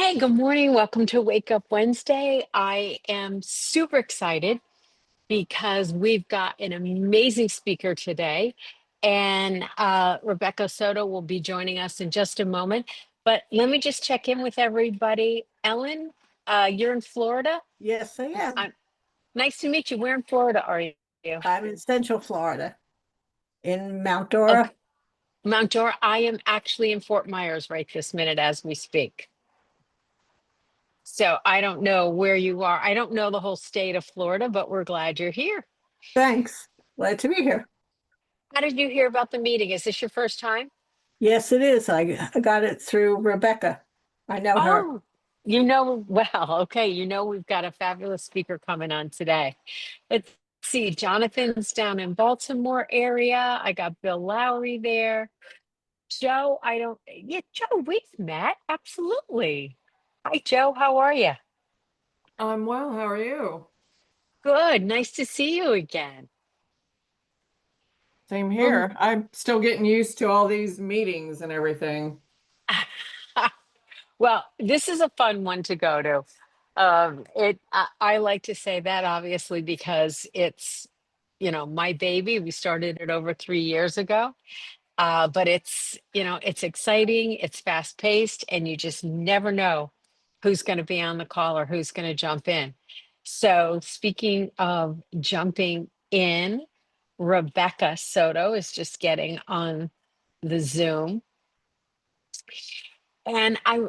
Hey, good morning. Welcome to Wake Up Wednesday. I am super excited because we've got an amazing speaker today, and Rebecca Soto will be joining us in just a moment. But let me just check in with everybody. Ellen, you're in Florida. Yes, I am. I'm nice to meet you. Where in Florida are you? I'm in Central Florida, in Mount Dora. Okay, Mount Dora. I am actually in Fort Myers right this minute as we speak. So I don't know where you are. I don't know the whole state of Florida, but we're glad you're here. Thanks. Glad to be here. How did you hear about the meeting? Is this your first time? Yes, it is. I got it through Rebecca. I know her. Oh, well, okay. We've got a fabulous speaker coming on today. Let's see. Jonathan's down in Baltimore area. I got Bill Lowry there. Joe, yeah, Joe, we've met. Absolutely. Hi, Joe. How are you? I'm well. How are you? Good. Nice to see you again. Same Well, here. I'm still getting used to all these meetings and everything. well, this is a fun one to go to. I like to say that obviously because it's, my baby. We started it over 3 years ago. But it's exciting, it's fast paced, and you just never know who's going to be on the call or who's going to jump in. So speaking of jumping in, Rebecca Soto is just getting on the Zoom. And I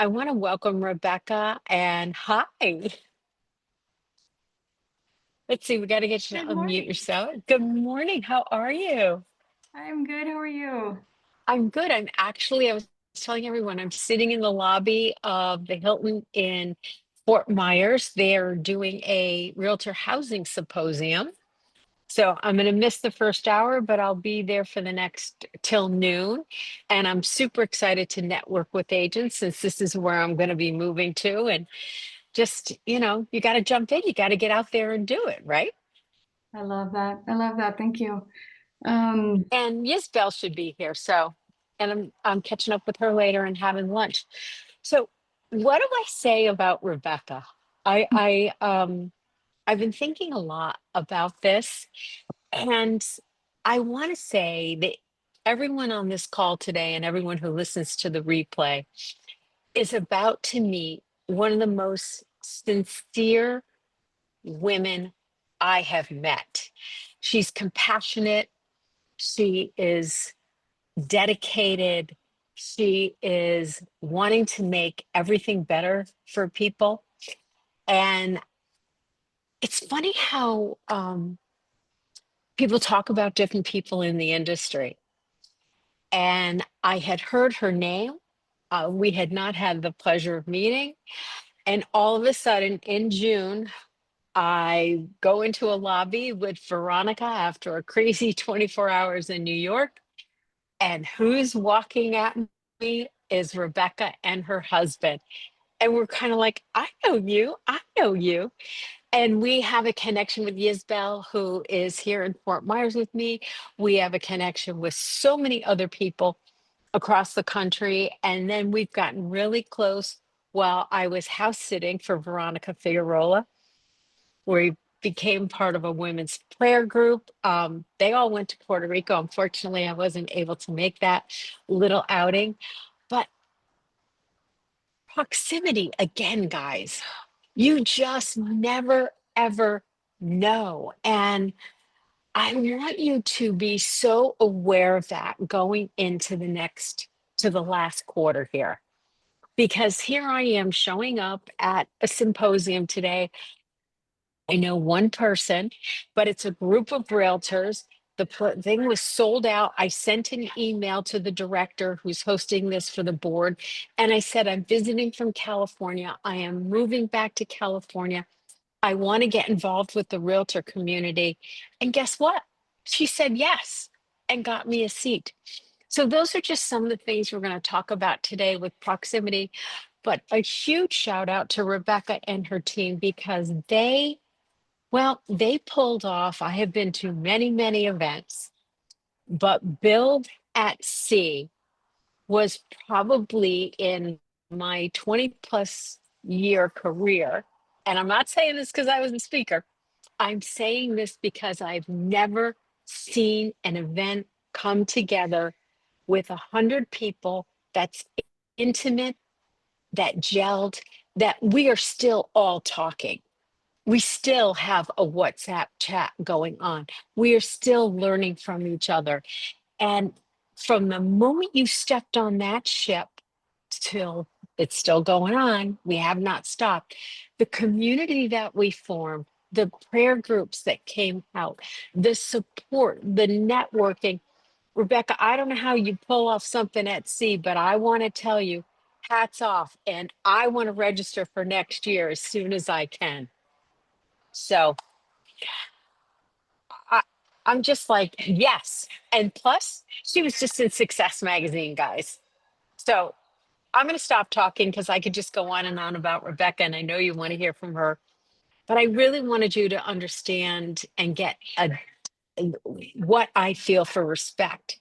want to welcome Rebecca and hi. Let's see, we got to get you to Good unmute morning. yourself. Good morning. How are you? I'm good. How are you? I'm good. I was telling everyone, I'm sitting in the lobby of the Hilton in Fort Myers. They're doing a realtor housing symposium. So I'm going to miss the first hour, but I'll be there for the next till noon. And I'm super excited to network with agents since this is where I'm going to be moving to. And just, you got to jump in, you got to get out there and do it, right? I love that. I love that. Thank you. Um, And Yisbel should be here. And I'm catching up with her later and having lunch. So what do I say about Rebecca? I've been thinking a lot about this, and I want to say that everyone on this call today and everyone who listens to the replay is about to meet one of the most sincere women I have met. She's compassionate. She is dedicated. She is wanting to make everything better for people. And it's funny how people talk about different people in the industry. And I had heard her name. We had not had the pleasure of meeting. And all of a sudden in June, I go into a lobby with Veronica after a crazy 24 hours in New York. And who's walking at me is Rebecca and her husband. And we're kind of like, I know you, I know you. And we have a connection with Yisbel, who is here in Fort Myers with me. We have a connection with so many other people across the country. And then we've gotten really close while I was house sitting for Veronica Figueroa, where we became part of a women's prayer group. They all went to Puerto Rico. Unfortunately, I wasn't able to make that little outing. But proximity again, guys, you just never, ever know. And I want you to be so aware of that going into to the last quarter here. Because here I am showing up at a symposium today. I know one person, but it's a group of realtors. The thing was sold out. I sent an email to the director who's hosting this for the board. And I said, I'm visiting from California. I am moving back to California. I want to get involved with the realtor community. And guess what? She said yes and got me a seat. So those are just some of the things we're going to talk about today with proximity. But a huge shout out to Rebecca and her team because they pulled off. I have been to many, many events, but Build at Sea was probably in my 20 plus year career, and I'm not saying this because I was a speaker, I'm saying this because I've never seen an event come together with 100 people that's intimate, that gelled, that we are still all talking. We still have a WhatsApp chat going on. We are still learning from each other. And from the moment you stepped on that ship till it's still going on, we have not stopped. The community that we formed, the prayer groups that came out, the support, the networking. Rebecca, I don't know how you pull off something at sea, but I want to tell you, hats off. And I want to register for next year as soon as I can. So I, I'm just like, yes. And plus, she was just in Success Magazine, guys. So I'm going to stop talking because I could just go on and on about Rebecca, and I know you want to hear from her. But I really wanted you to understand and get what I feel for respect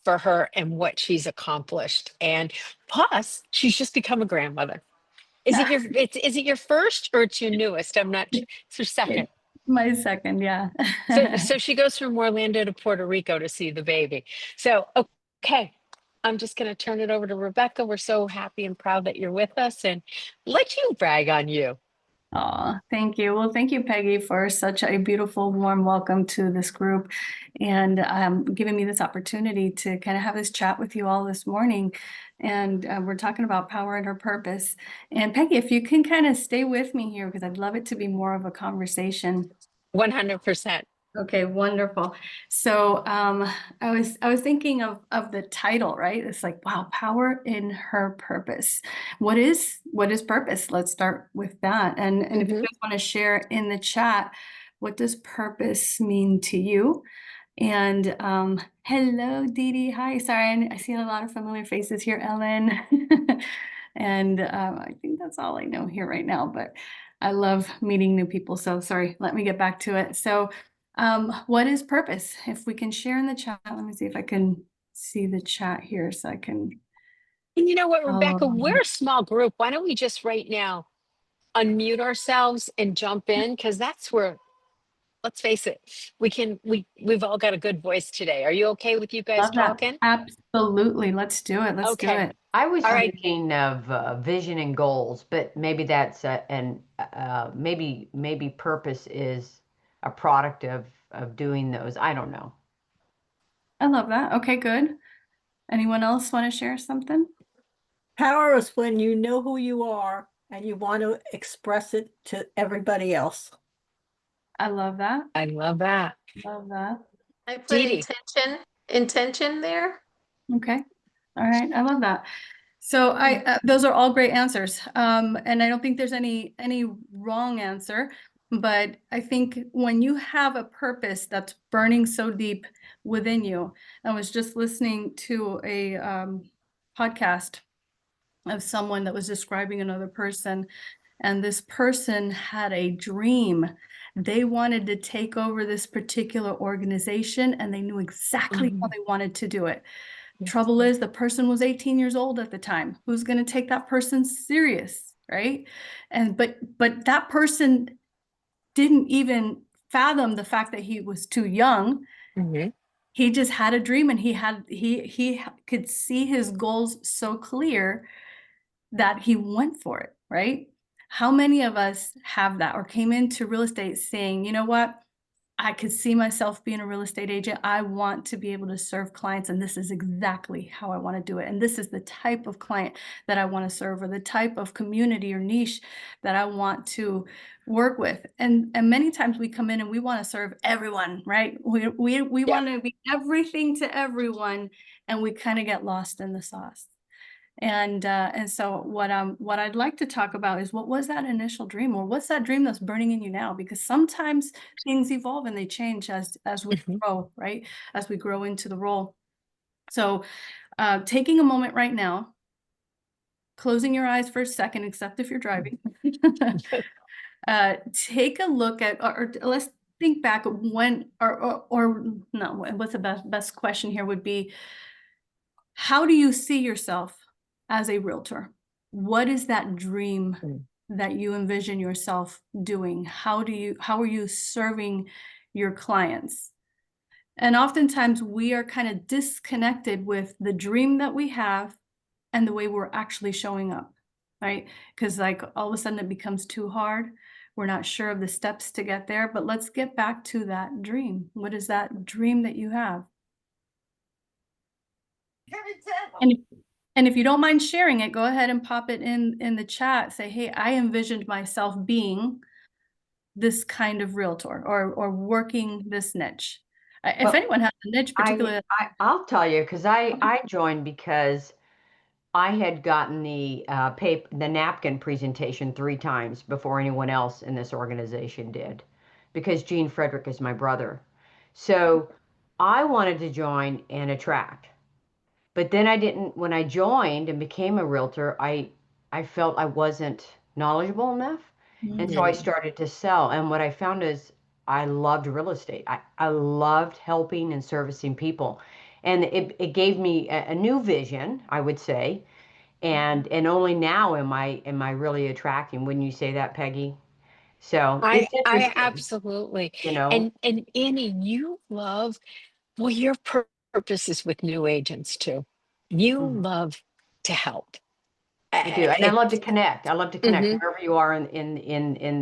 for her and what she's accomplished. And plus, she's just become a grandmother. Is it your first or it's your newest? I'm not. It's her second. It's my second, yeah. So she goes from Orlando to Puerto Rico to see the baby. So okay, I'm just going to turn it over to Rebecca. We're so happy and proud that you're with us, and let you brag on you. Oh, thank you. Well, thank you, Peggy, for such a beautiful, warm welcome to this group and giving me this opportunity to kind of have this chat with you all this morning. And we're talking about power and her purpose. And Peggy, if you can kind of stay with me here, because I'd love it to be more of a conversation. 100%. Okay, wonderful. So I was thinking of the title, right? It's like, wow, power in her purpose. What is purpose? Let's start with that. And if you Mhm. guys want to share in the chat, what does purpose mean to you? And hello, Dee Dee. Hi. Sorry, I see a lot of familiar faces here, Ellen. And I think that's all I know here right now, but I love meeting new people. So sorry, let me get back to it. So what is purpose? If we can share in the chat, let me see if I can see the chat here so I can. And you know what, Rebecca, Um, we're a small group. Why don't we just right now unmute ourselves and jump in? Because that's where, let's face it, we've all got a good voice today. Are you okay with you guys love that. talking? Absolutely. Let's do it. Let's do Okay. it. I was All right. thinking of vision and goals, but maybe that's maybe purpose is a product of doing those. I don't know. I love that. Okay, good. Anyone else want to share something? Power is when you know who you are and you want to express it to everybody else. I love that. I love that. Love that. I put Dee Dee. intention there. Okay. All right. I love that. So those are all great answers. And I don't think there's any wrong answer, but I think when you have a purpose that's burning so deep within you, I was just listening to a podcast of someone that was describing another person, and this person had a dream. They wanted to take over this particular organization, and they knew exactly how Mhm. they wanted to do it. Trouble is, the person was 18 years old at the time. Who's going to take that person serious, right? And but that person didn't even fathom the fact that he was too young. Mhm. He just had a dream, and he could see his goals so clear that he went for it, right? How many of us have that or came into real estate saying, you know what? I could see myself being a real estate agent. I want to be able to serve clients, and this is exactly how I want to do it. And this is the type of client that I want to serve, or the type of community or niche that I want to work with. And many times we come in and we want to serve everyone, right? We Yep. want to be everything to everyone, and we kind of get lost in the sauce. And so what I'd like to talk about is, what was that initial dream, or what's that dream that's burning in you now? Because sometimes things evolve and they change as we Mhm. grow, right? As we grow into the role. So taking a moment right now, closing your eyes for a second, except if you're driving. Take a look at, or let's think back when, or no, what's the best question here would be, how do you see yourself as a realtor? what is that dream Mm. that you envision yourself doing? How are you serving your clients? And oftentimes we are kind of disconnected with the dream that we have and the way we're actually showing up, right? Because like all of a sudden it becomes too hard. We're not sure of the steps to get there, but let's get back to that dream. What is that dream that you have? And if, and if you don't mind sharing it, go ahead and pop it in the chat. Say, hey, I envisioned myself being this kind of realtor or working this niche. If Well, anyone has a niche, particularly, I'll tell you, because I joined because I had gotten the napkin presentation 3 times before anyone else in this organization did, because Gene Frederick is my brother. So I wanted to join and attract. But then I didn't, when I joined and became a realtor, I felt I wasn't knowledgeable enough. And so I Mm. started to sell. And what I found is I loved real estate. I loved helping and servicing people. And it gave me a new vision, I would say. And only now am I really attracting, wouldn't you say that, Peggy? So I it's I interesting, absolutely. you know. And Annie, you love, well, your purpose is with new agents too. You Mhm. love to help. I do, and I love to It's connect. I love to connect mhm. wherever you are in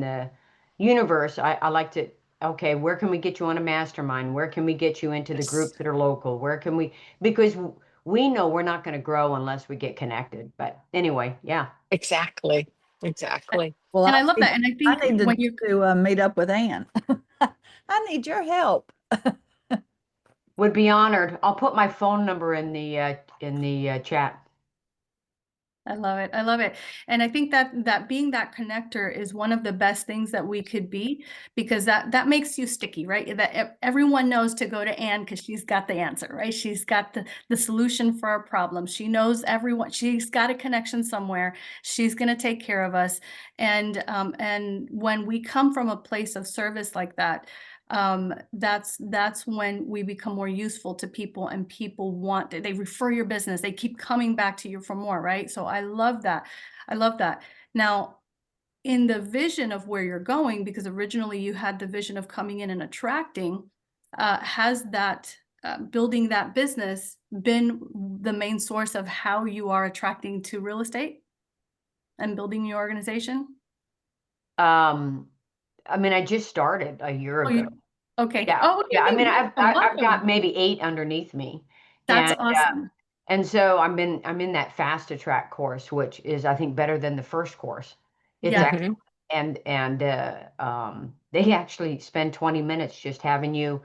the universe. I like to. Okay, where can we get you on a mastermind? Where can we get you into the Yes, groups that are local? Where can we? Because we know we're not going to grow unless we get connected. But anyway, yeah, exactly. Exactly. Well, and I love that. And I think I need when you to meet up with Ann. I need your help. would be honored. I'll put my phone number in the chat. I love it. I love it. And I think that being that connector is one of the best things that we could be, because that makes you sticky, right? That everyone knows to go to Anne because she's got the answer, right? She's got the solution for our problem. She knows everyone. She's got a connection somewhere. She's going to take care of us. And when we come from a place of service like that, that's when we become more useful to people, and people they refer your business, they keep coming back to you for more, right? So I love that. I love that. Now, in the vision of where you're going, because originally you had the vision of coming in and attracting, has that building that business been the main source of how you are attracting to real estate and building your organization? Um, I mean, I just started a year Oh, ago. okay. Yeah, Oh, okay, yeah. I okay. mean, I've got Welcome. maybe 8 underneath me, That's and awesome. and so I'm in that fast track course, which is I think better than the first course. It's Yeah. excellent, and they actually spend 20 minutes just having you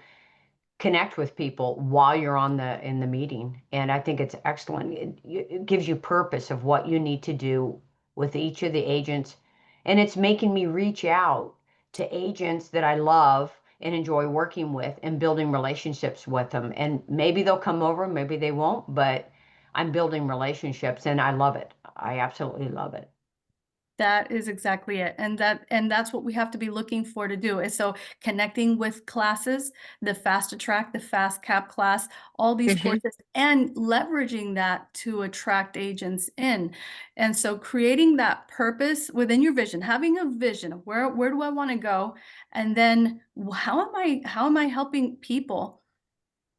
connect with people while you're in the meeting, and I think it's excellent. It gives you purpose of what you need to do with each of the agents, and it's making me reach out to agents that I love and enjoy working with and building relationships with them. And maybe they'll come over, maybe they won't, but I'm building relationships and I love it. I absolutely love it. That is exactly it. And that's what we have to be looking for to do. And so connecting with classes, the fast track, the fast cap class, all these Mhm. courses, and leveraging that to attract agents in. And so creating that purpose within your vision, having a vision of where do I want to go? And then how am I helping people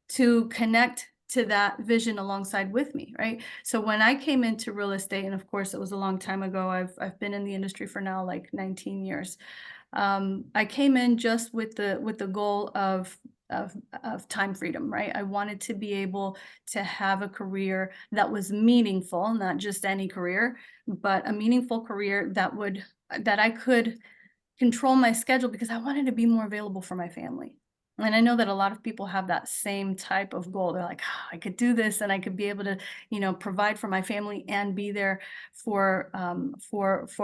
to connect to that vision alongside with me, right? So when I came into real estate, and of course it was a long time ago, I've been in the industry for now like 19 years. I came in just with the goal of time freedom, right? I wanted to be able to have a career that was meaningful, not just any career, but a meaningful career that I could control my schedule, because I wanted to be more available for my family. And I know that a lot of people have that same type of goal. They're like, "Ah, I could do this and I could be able to, provide for my family and be there for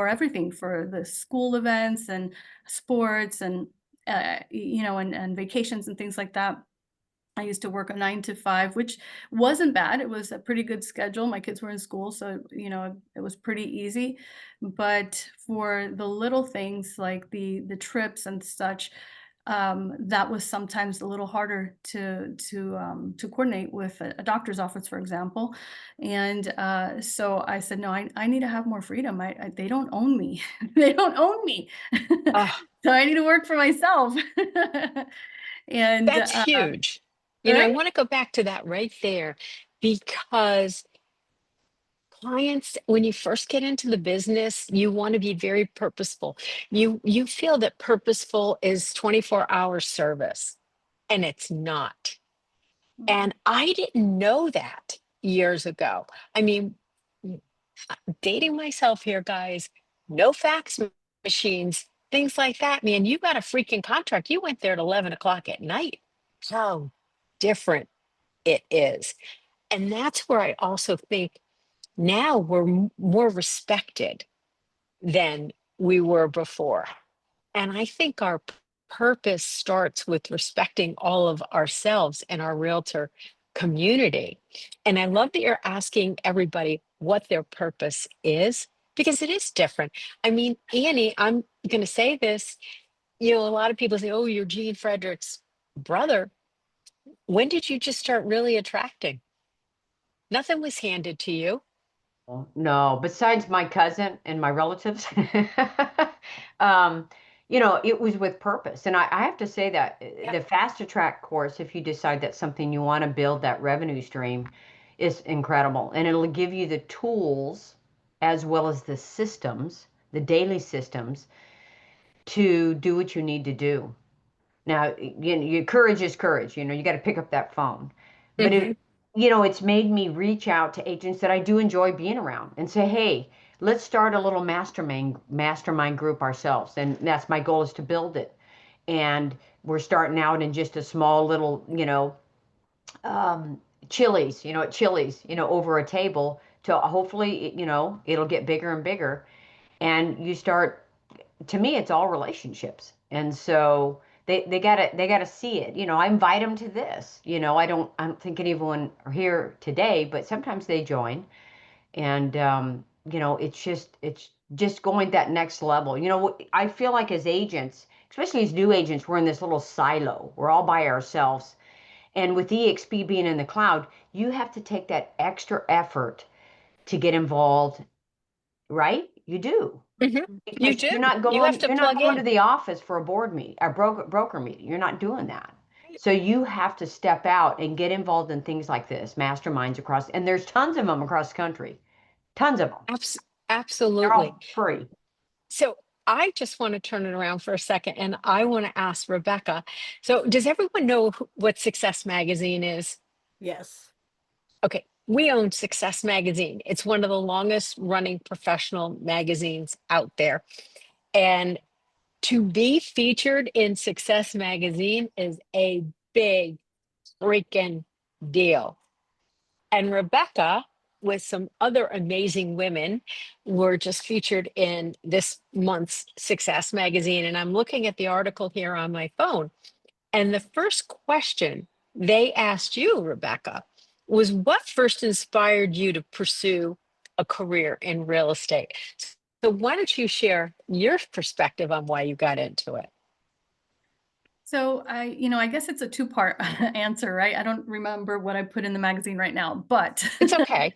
everything, for the school events and sports and and vacations and things like that." I used to work a 9 to 5, which wasn't bad. It was a pretty good schedule. My kids were in school, so it was pretty easy. But for the little things like the trips and such, that was sometimes a little harder to coordinate with a doctor's office, for example. And so I said, no, I need to have more freedom. They don't own me. They don't own me. Oh, So I need to work for myself. And that's huge. You know, I right? want to go back to that right there because clients, when you first get into the business, you want to be very purposeful. You feel that purposeful is 24-hour service, and it's not. And I didn't know that years ago. I mean, dating myself here, guys, no fax machines, things like that. Man, you got a freaking contract. You went there at 11 o'clock at night. How different it is. And that's where I also think now we're more respected than we were before. And I think our purpose starts with respecting all of ourselves and our realtor community. And I love that you're asking everybody what their purpose is because it is different. I mean, Annie, I'm going to say this. You know, a lot of people say, oh, you're Gene Frederick's brother. When did you just start really attracting? Nothing was handed to you. No, besides my cousin and my relatives, um, it was with purpose. And I have to say that Yep. the Fast Track course, if you decide that's something you want to build, that revenue stream, is incredible. And it'll give you the tools as well as the systems, the daily systems, to do what you need to do. Now, your courage is courage. You got to pick up that phone. But Hmm. it's made me reach out to agents that I do enjoy being around and say, hey, let's start a little mastermind group ourselves. And that's my goal, is to build it. And we're starting out in just a small little, um, at Chili's, over a table, to hopefully, it'll get bigger and bigger. And you start, to me, it's all relationships. And so they gotta see it. I invite them to this. I don't think anyone are here today, but sometimes they join. And it's just going that next level. I feel like as agents, especially as new agents, we're in this little silo. We're all by ourselves. And with EXP being in the cloud, you have to take that extra effort to get involved, right? You do, Hmm. You because do. you're not You have going to you're not plug going to in. the office for a board meet, a broker meeting. You're not doing that. So you have to step out and get involved in things like this, masterminds across, and there's tons of them across the country. Tons of them. Abs- They're Absolutely. all free. So I just want to turn it around for a second and I want to ask Rebecca. So, does everyone know what Success Magazine is? Yes. Okay, we own Success Magazine. It's one of the longest running professional magazines out there. And to be featured in Success Magazine is a big freaking deal. And Rebecca, with some other amazing women, were just featured in this month's Success Magazine. And I'm looking at the article here on my phone. And the first question they asked you, Rebecca, was what first inspired you to pursue a career in real estate? So, why don't you share your perspective on why you got into it? So I guess it's a two-part answer, right? I don't remember what I put in the magazine right now, but It's okay.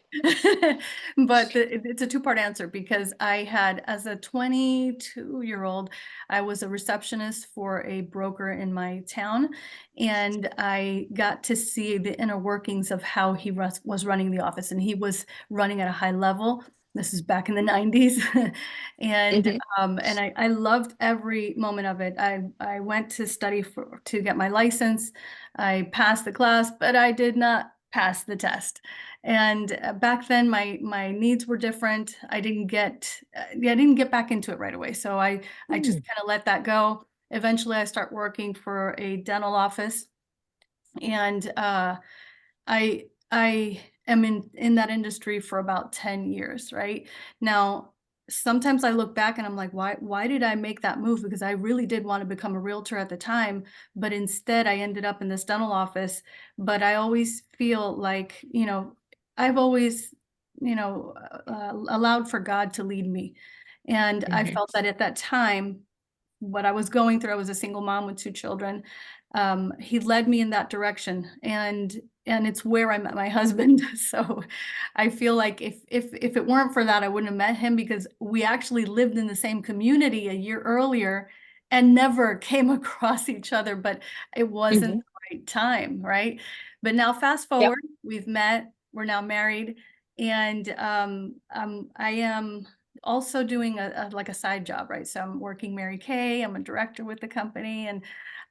but it's a two-part answer because I had, as a 22-year-old, I was a receptionist for a broker in my town, and I got to see the inner workings of how he was running the office, and he was running at a high level. This is back in the 90s. And Mhm. I loved every moment of it. I went to study to get my license. I passed the class, but I did not pass the test. And back then, my needs were different. I didn't get back into it right away. So I just Mm. kind of let that go. Eventually, I start working for a dental office, and I am in that industry for about 10 years, right? Now, sometimes I look back and I'm like, why did I make that move? Because I really did want to become a realtor at the time, but instead I ended up in this dental office. But I always feel like, I've always, allowed for God to lead me. And I Mhm. felt that at that time, what I was going through. I was a single mom with 2 children. He led me in that direction, and it's where I met my husband. So I feel like if it weren't for that, I wouldn't have met him, because we actually lived in the same community a year earlier and never came across each other, but it wasn't Mhm. the right time, right? But now fast Yep. forward, we've met, we're now married, and I am also doing like a side job, right? So I'm working Mary Kay. I'm a director with the company, and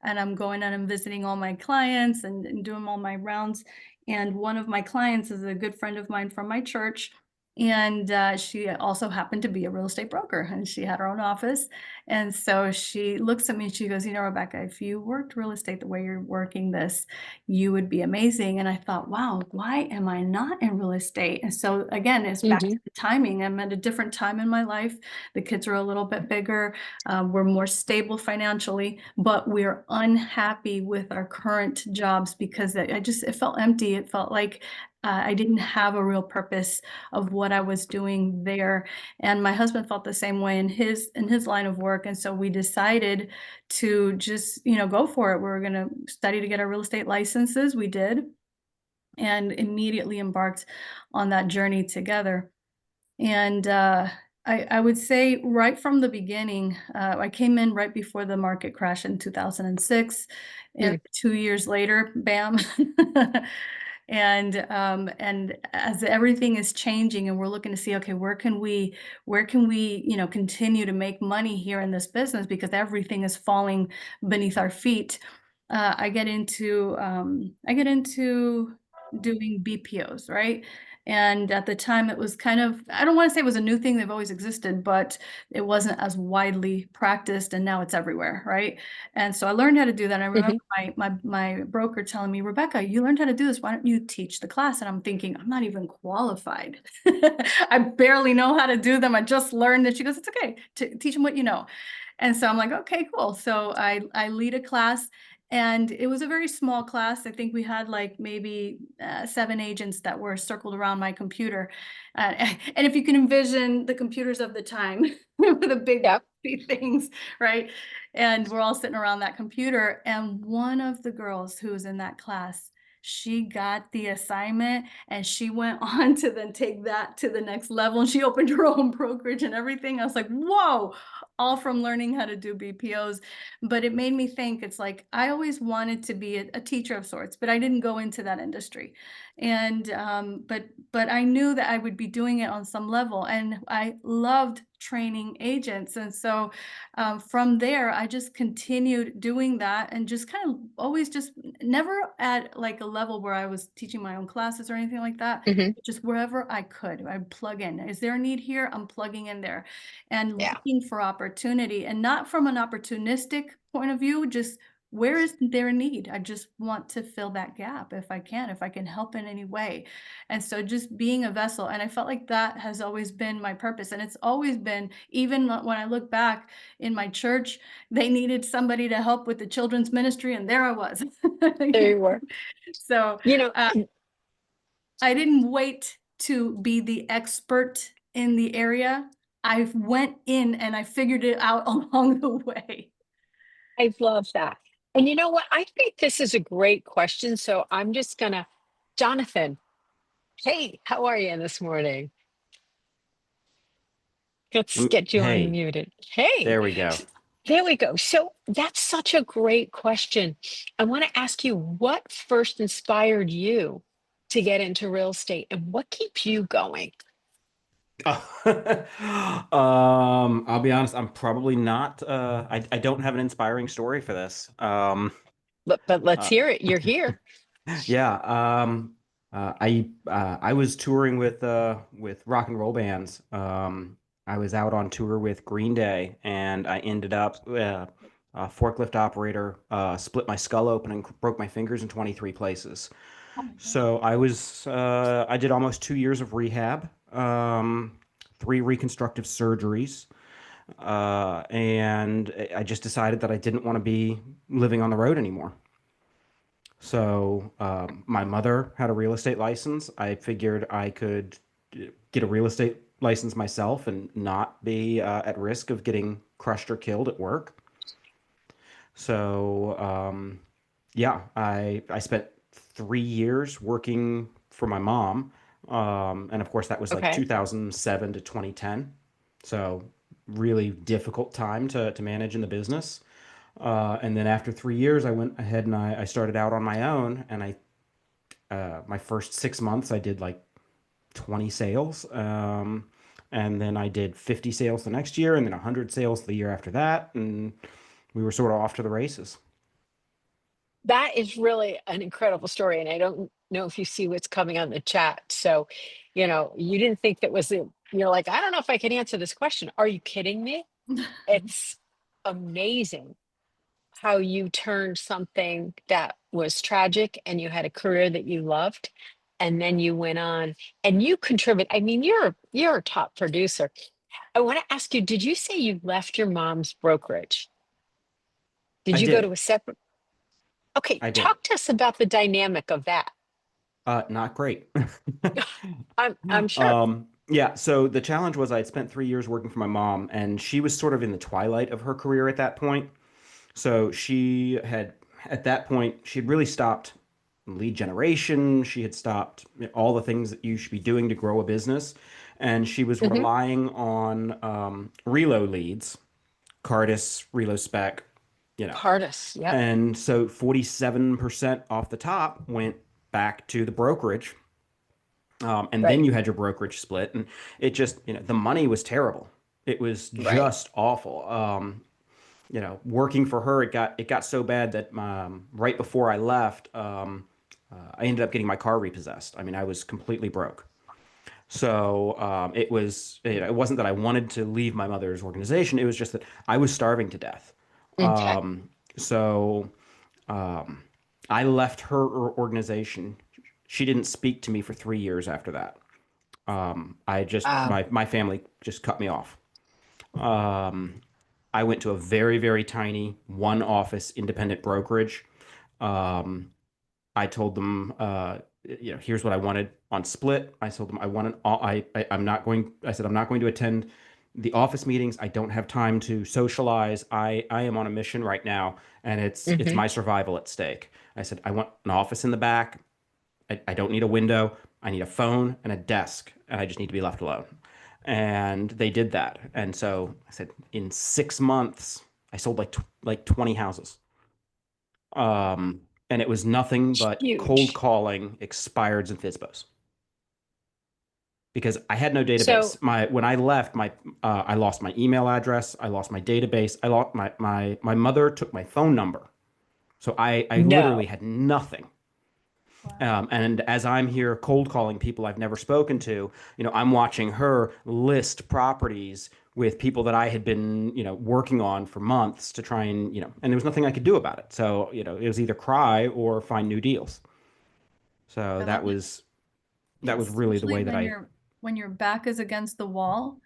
I'm going and I'm visiting all my clients and doing all my rounds. And one of my clients is a good friend of mine from my church. And she also happened to be a real estate broker, and she had her own office. And so she looks at me and she goes, Rebecca, if you worked real estate the way you're working this, you would be amazing. And I thought, wow, why am I not in real estate? And so again, it's back to Mhm. the timing. I'm at a different time in my life. The kids are a little bit bigger. We're more stable financially, but we're unhappy with our current jobs because it felt empty. It felt like I didn't have a real purpose of what I was doing there. And my husband felt the same way in his line of work. And so we decided to just, go for it. We were going to study to get our real estate licenses. We did, and immediately embarked on that journey together. And I would say right from the beginning, I came in right before the market crash in 2006, and Mm. 2 years later, bam. And as everything is changing and we're looking to see, okay, where can we, continue to make money here in this business, because everything is falling beneath our feet. I get into doing BPOs, right? And at the time, it was kind of, I don't want to say it was a new thing, they've always existed, but it wasn't as widely practiced, and now it's everywhere, right? And so I learned how to do that. And I remember Mhm. my broker telling me, Rebecca, you learned how to do this. Why don't you teach the class? And I'm thinking, I'm not even qualified. I barely know how to do them. I just learned it. She goes, it's okay, teach them what you know. And so I'm like, okay, cool. So I lead a class, and it was a very small class. I think we had like maybe 7 agents that were circled around my computer. And if you can envision the computers of the time with the big Yep. things, right? And we're all sitting around that computer. And one of the girls who was in that class, she got the assignment, and she went on to then take that to the next level. And she opened her own brokerage and everything. I was like, whoa, all from learning how to do BPOs. But it made me think, it's like I always wanted to be a teacher of sorts, but I didn't go into that industry. And but I knew that I would be doing it on some level, and I loved training agents. And so from there, I just continued doing that, and just kind of always just never at like a level where I was teaching my own classes or anything like that. Mhm. Just wherever I could, I'd plug in. Is there a need here? I'm plugging in there and Yeah. looking for opportunity, and not from an opportunistic point of view, just where is there a need? I just want to fill that gap if I can help in any way. And so just being a vessel. And I felt like that has always been my purpose. And it's always been, even when I look back in my church, they needed somebody to help with the children's ministry, and there I was. There you were. So You know, I didn't wait to be the expert in the area. I went in and I figured it out along the way. I love that. And you know what? I think this is a great question. So I'm just gonna, Jonathan, hey, how are you this morning? Let's get you Hey, unmuted. Hey, there we go. there we go. So that's such a great question. I want to ask you, what first inspired you to get into real estate, and what keeps you going? I'll be honest, I'm probably not I don't have an inspiring story for this. But let's Uh, hear it. You're here. yeah, I was touring with rock and roll bands. I was out on tour with Green Day, and I ended up a forklift operator split my skull open and broke my fingers in 23 places. Oh my God. So I did almost 2 years of rehab, 3 reconstructive surgeries, and I just decided that I didn't want to be living on the road anymore. So my mother had a real estate license. I figured I could get a real estate license myself and not be at risk of getting crushed or killed at work. So yeah, I spent 3 years working for my mom, and of course that was like Okay. 2007 to 2010. So really difficult time to manage in the business. And then after 3 years, I went ahead and I started out on my own, and my first 6 months I did like 20 sales. And then I did 50 sales the next year, and then 100 sales the year after that, and we were sort of off to the races. That is really an incredible story. And I don't know if you see what's coming on the chat. So, you didn't think that was it. You're like, I don't know if I can answer this question. Are you kidding me? It's amazing how you turned something that was tragic and you had a career that you loved. And then you went on and you contribute. I mean, you're a top producer. I want to ask you, did you say you left your mom's brokerage? Did I you go to did. a separate? Okay, I did. talk to us about the dynamic of that. Not great. I'm sure. Yeah, so the challenge was I'd spent 3 years working for my mom, and she was sort of in the twilight of her career at that point. So she had, at that point, she had really stopped lead generation. She had stopped all the things that you should be doing to grow a business. And she was Hmm. relying on relo leads, Cardis, Relo Spec, you know. Pardis. Yep. And so 47% off the top went back to the brokerage. And then Right. you had your brokerage split, and it just, the money was terrible. It was Right. just awful. Working for her, it got so bad that right before I left, I ended up getting my car repossessed. I mean, I was completely broke. So it wasn't that I wanted to leave my mother's organization. It was just that I was starving to death. Okay. So I left her organization. She didn't speak to me for 3 years after that. I just Wow. my family just cut me off. Um, I went to a very, very tiny one office independent brokerage. Um, I told them, here's what I wanted on split. I told them I wanted all, I'm not going, I said, I'm not going to attend the office meetings. I don't have time to socialize. I am on a mission right now, and it's Hmm. my survival at stake. I said, I want an office in the back. I don't need a window. I need a phone and a desk, and I just need to be left alone. And they did that. And so I said, in 6 months, I sold like 20 houses. And it was nothing but cold Huge. calling expireds and FISBOs because I had no So database. When I left, I lost my email address, I lost my database, I lost my mother took my phone number, so I literally no. had nothing. Wow. And as I'm here cold calling people I've never spoken to, I'm watching her list properties with people that I had been, working on for months to try and there was nothing I could do about it. So, it was either cry or find new deals. So I love it. that was really the Especially way that I. when your back is against the wall,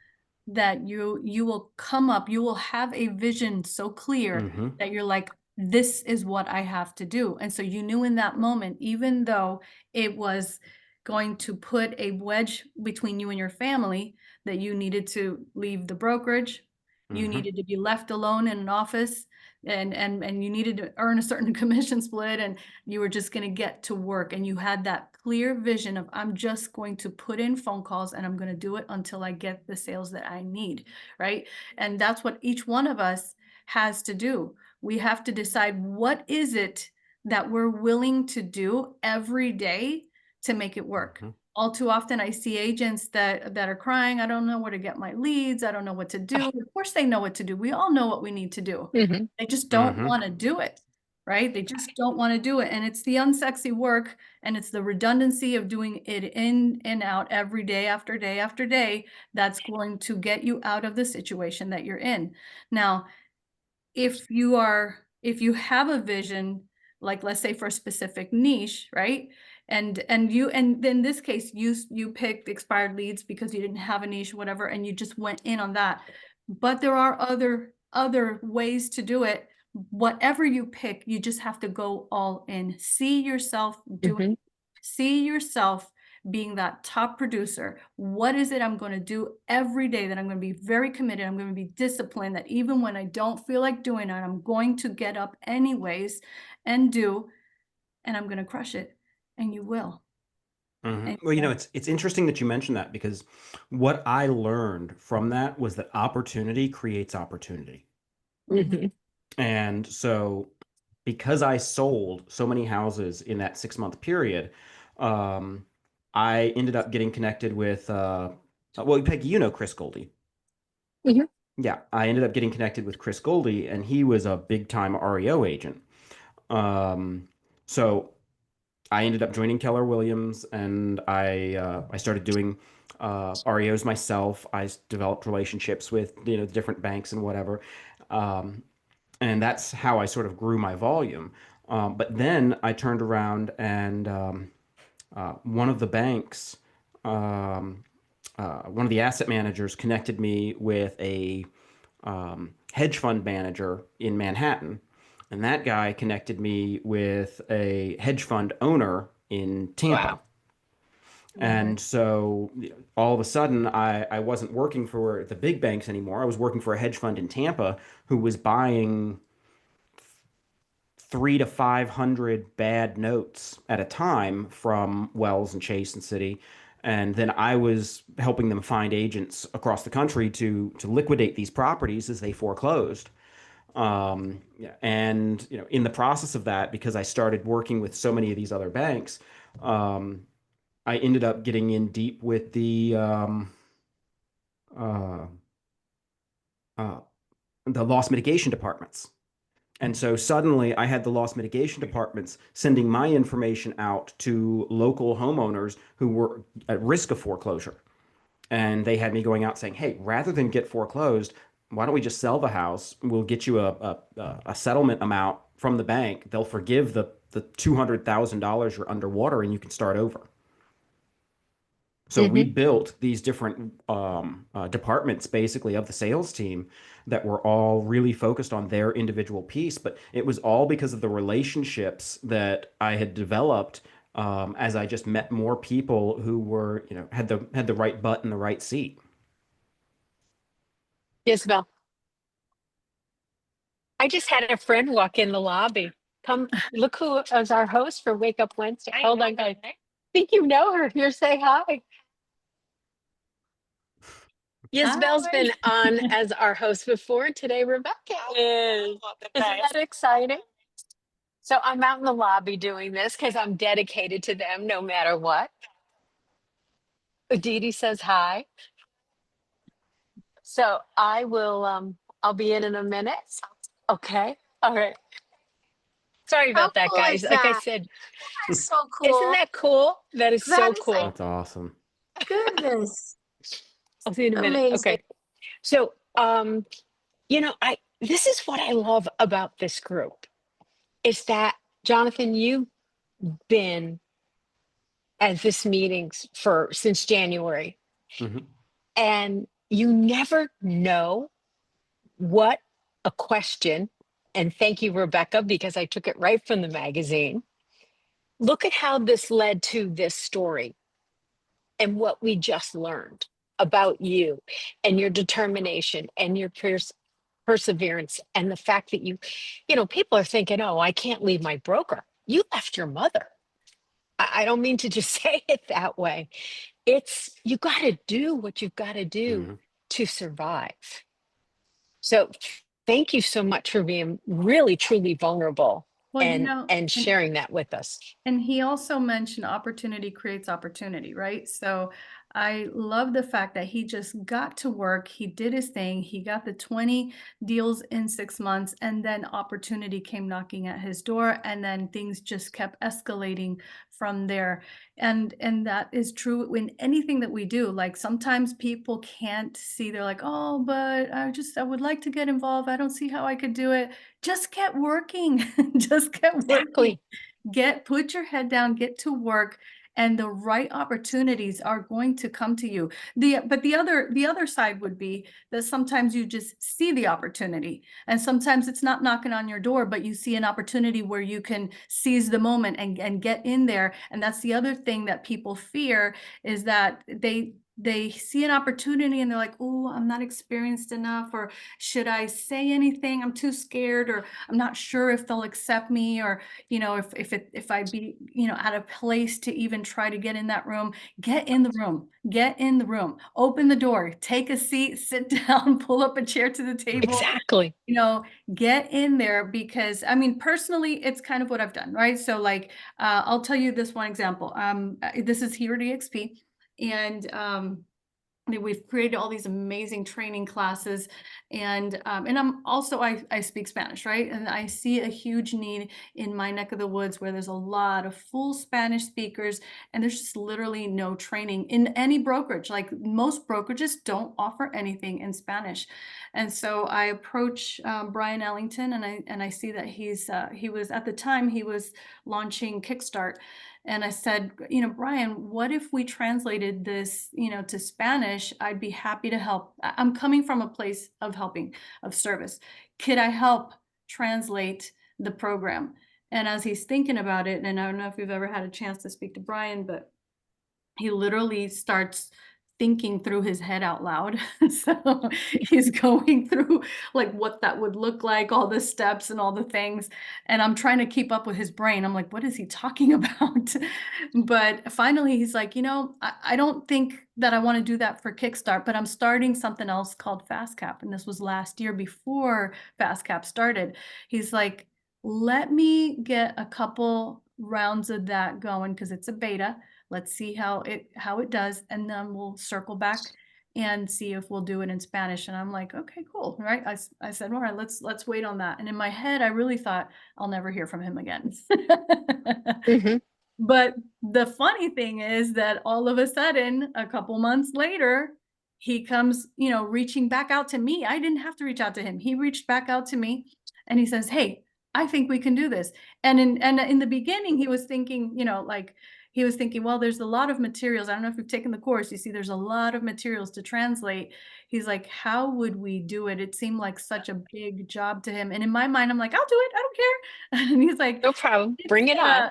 that you will come up, you will have a vision so clear Hmm. that you're like, this is what I have to do. And so you knew in that moment, even though it was going to put a wedge between you and your family, that you needed to leave the brokerage, you Hmm. needed to be left alone in an office, and you needed to earn a certain commission split, and you were just going to get to work, and you had that clear vision of, I'm just going to put in phone calls and I'm going to do it until I get the sales that I need, right? And that's what each one of us has to do. We have to decide, what is it that we're willing to do every day to make it work. Hmm. All too often I see agents that are crying, I don't know where to get my leads, I don't know what to do. Of course they know what to do. We all know what we need to do. Hmm. They just don't Hmm. want to do it, right? They just don't want to do it. And it's the unsexy work, and it's the redundancy of doing it in and out every day after day after day that's going to get you out of the situation that you're in. Now, if you have a vision, like let's say for a specific niche, right? And in this case, you picked expired leads because you didn't have a niche, whatever, and you just went in on that. But there are other ways to do it. Whatever you pick, you just have to go all in. See yourself doing, Hmm. see yourself being that top producer. What is it I'm going to do every day that I'm going to be very committed? I'm going to be disciplined, that even when I don't feel like doing it, I'm going to get up anyways and do, and I'm going to crush it. And you will. And Well, it's interesting that you mentioned that, because what I learned from that was that opportunity creates opportunity. Mhm. And so, because I sold so many houses in that 6 month period, I ended up getting connected with, well, Peggy, you know Chris Goldie. Mhm. Yeah, I ended up getting connected with Chris Goldie, and he was a big time REO agent. So I ended up joining Keller Williams, and I started doing REOs myself. I developed relationships with different banks and whatever, and that's how I sort of grew my volume. But then I turned around, and one of the banks, one of the asset managers, connected me with a hedge fund manager in Manhattan. And that guy connected me with a hedge fund owner in Tampa. Wow. And so all of a sudden, I wasn't working for the big banks anymore. I was working for a hedge fund in Tampa who was buying 300 to 500 bad notes at a time from Wells and Chase and Citi. And then I was helping them find agents across the country to liquidate these properties as they foreclosed. And in the process of that, because I started working with so many of these other banks, I ended up getting in deep with uh, uh, the loss mitigation departments. And so suddenly I had the loss mitigation departments sending my information out to local homeowners who were at risk of foreclosure. And they had me going out saying, hey, rather than get foreclosed, why don't we just sell the house? We'll get you a settlement amount from the bank. They'll forgive the $200,000 you're underwater, and you can start over. So we Mhm. built these different departments, basically, of the sales team that were all really focused on their individual piece. But it was all because of the relationships that I had developed as I just met more people who were, had the right butt in the right seat. Isabel, I just had a friend walk in the lobby. Come, look who is our host for Wake Up Wednesday. Hold on, guys. I think you know her. Here, say hi. Isabel's Hi. been on as our host before. Today, Rebecca is. Isn't that exciting? So I'm out in the lobby doing this because I'm dedicated to them no matter what. Aditi says hi. So I will I'll be in a minute. Okay. All right. Sorry How about that, cool is guys. Like I that? said, That's so isn't cool. that cool? That is That so is cool. That's awesome. goodness. I'll see you in a minute. Amazing. Okay. So I this is what I love about this group is that Jonathan, you've been at this meetings for since January, Mhm. and you never know what a question, and thank you, Rebecca, because I took it right from the magazine. Look at how this led to this story and what we just learned about you and your determination and your perseverance and the fact that people are thinking, oh, I can't leave my broker. You left your mother. I don't mean to just say it that way. It's you got to do what you've got to do Mhm. to survive. So thank you so much for being really truly vulnerable Well, and sharing that with us. and he also mentioned opportunity creates opportunity, right? So I love the fact that he just got to work. He did his thing. He got the 20 deals in 6 months, and then opportunity came knocking at his door, and then things just kept escalating from there. And that is true in anything that we do. Like sometimes people can't see, they're like, oh, but I would like to get involved. I don't see how I could do it. Just get working. Just get working. Exactly. Put your head down, get to work, and the right opportunities are going to come to you. But the other side would be that sometimes you just see the opportunity, and sometimes it's not knocking on your door, but you see an opportunity where you can seize the moment and get in there. And that's the other thing that people fear, is that they see an opportunity and they're like, oh, I'm not experienced enough, or should I say anything? I'm too scared, or I'm not sure if they'll accept me, or, you know, if I'd be, you know, out of place to even try to get in that room. Get in the room, get in the room, open the door, take a seat, sit down, pull up a chair to the table, Exactly. you know, get in there. Because I mean, personally, it's kind of what I've done, right? So like, I'll tell you this one example. This is here at EXP, and we've created all these amazing training classes, and I'm also, I speak Spanish, right? And I see a huge need in my neck of the woods where there's a lot of full Spanish speakers, and there's just literally no training in any brokerage. Like, most brokerages don't offer anything in Spanish. And so I approach Brian Ellington, and I see that he was, at the time, he was launching Kickstart. And I said, you know, Brian, what if we translated this, you know, to Spanish? I'd be happy to help. I'm coming from a place of helping, of service. Could I help translate the program? And as he's thinking about it, and I don't know if you've ever had a chance to speak to Brian, but he literally starts thinking through his head out loud. So he's going through like what that would look like, all the steps and all the things. And I'm trying to keep up with his brain. I'm like, what is he talking about? But finally, he's like, you know, I don't think that I want to do that for Kickstart, but I'm starting something else called FastCap. And this was last year before FastCap started. He's like, let me get a couple rounds of that going, because it's a beta. Let's see how it does, and then we'll circle back and see if we'll do it in Spanish. And I'm like, okay, cool, right? I said, all right, let's wait on that. And in my head, I really thought, I'll never hear from him again. Hmm. But the funny thing is that all of a sudden, a couple months later, he comes, you know, reaching back out to me. I didn't have to reach out to him. He reached back out to me, and he says, hey, I think we can do this. And in the beginning, he was thinking, you know, like, he was thinking, well, there's a lot of materials. I don't know if you've taken the course. You see, there's a lot of materials to translate. He's like, how would we do it? It seemed like such a big job to him. And in my mind, I'm like, I'll do it. I don't care. And he's like, No problem. it's Bring it on.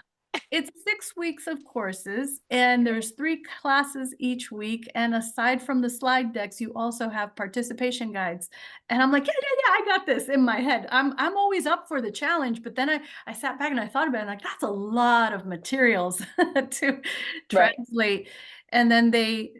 it's 6 weeks of courses, and there's 3 classes each week. And aside from the slide decks, you also have participation guides. And I'm like, yeah, yeah, yeah, I got this in my head. I'm always up for the challenge. But then I sat back and I thought about it, like, that's a lot of materials to Right. translate. And then they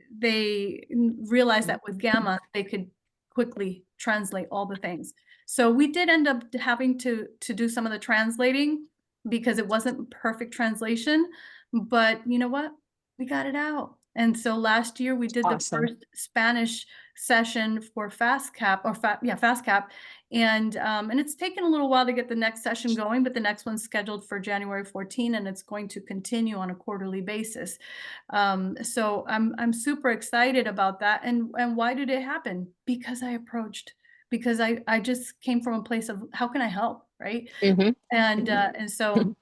realized that with Gamma, they could quickly translate all the things. So we did end up having to do some of the translating, because it wasn't perfect translation, but you know what? We got it out. And so last year we did the Awesome. first Spanish session for FastCap, or FastCap. And it's taken a little while to get the next session going, but the next one's scheduled for January 14, and it's going to continue on a quarterly basis. So I'm super excited about that. And why did it happen? Because I approached, because I just came from a place of, how can I help, right? Hmm. And so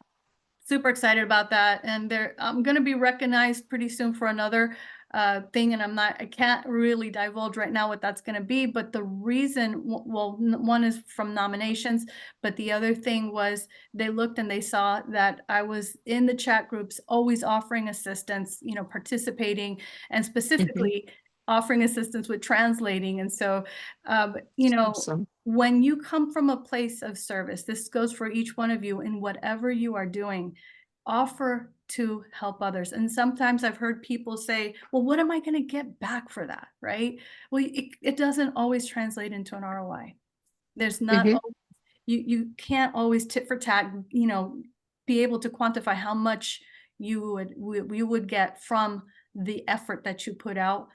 super excited about that. And I'm going to be recognized pretty soon for another thing. And I can't really divulge right now what that's going to be. But the reason, well, one is from nominations, but the other thing was they looked and they saw that I was in the chat groups, always offering assistance, you know, participating, and specifically offering assistance with translating. And so, you know, Awesome. when you come from a place of service, this goes for each one of you in whatever you are doing, offer to help others. And sometimes I've heard people say, well, what am I going to get back for that? Right? Well, it doesn't always translate into an ROI. There's not, Hmm. you can't always tit for tat, you know, be able to quantify how much you would get from the effort that you put out.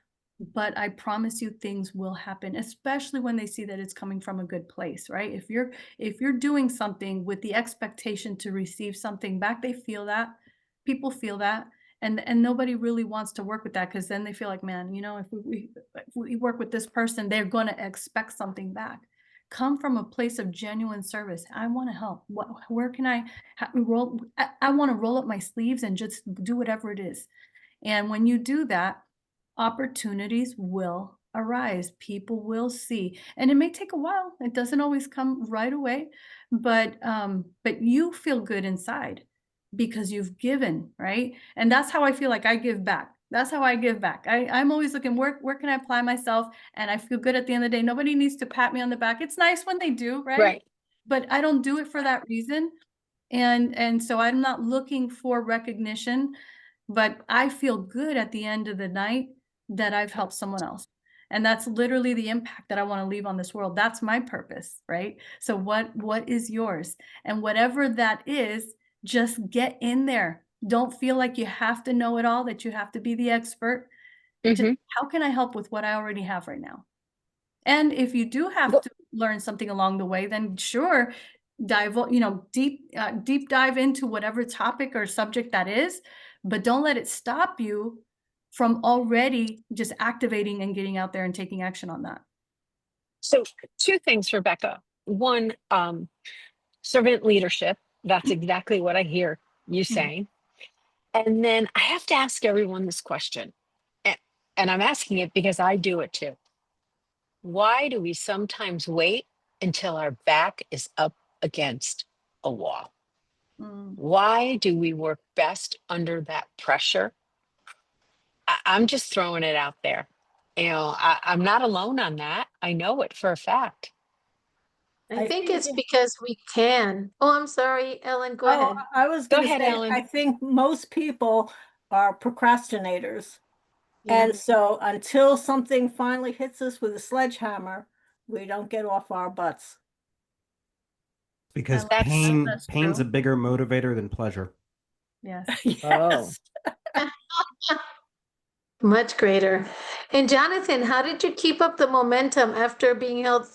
But I promise you, things will happen, especially when they see that it's coming from a good place, right? If you're doing something with the expectation to receive something back, they feel that. People feel that. And nobody really wants to work with that, because then they feel like, man, you know, if we work with this person, they're going to expect something back. come from a place of genuine service. I want to help. Where can I roll? I want to roll up my sleeves and just do whatever it is. And when you do that, opportunities will arise. People will see. And it may take a while. It doesn't always come right away, but you feel good inside because you've given, right? And that's how I feel like I give back. That's how I give back. I'm always looking where can I apply myself? And I feel good at the end of the day. Nobody needs to pat me on the back. It's nice when they do, right? Right. But I don't do it for that reason. And so I'm not looking for recognition, but I feel good at the end of the night that I've helped someone else. And that's literally the impact that I want to leave on this world. That's my purpose, right? So what is yours? And whatever that is, just get in there. Don't feel like you have to know it all, that you have to be the expert. Just Mhm. how can I help with what I already have right now? And if you do have Well, to learn something along the way, then sure, deep dive into whatever topic or subject that is, but don't let it stop you from already just activating and getting out there and taking action on that. so two things, Rebecca. One, servant leadership. That's exactly what I hear you Mhm. saying. And then I have to ask everyone this question. And, and I'm asking it because I do it too. Why do we sometimes wait until our back is up against a wall? Mm. Why do we work best under that pressure? I'm just throwing it out there. I'm not alone on that. I know it for a fact. I I think think, it's because we can. Oh, I'm sorry, Ellen, go oh, ahead. I was Go going to ahead, say, Ellen. I think most people are procrastinators. Yeah. And so until something finally hits us with a sledgehammer, we don't get off our butts. Because That's That's pain's a true. bigger motivator than pleasure. Yes. Oh. Yes. Much greater. And Jonathan, how did you keep up the momentum after being held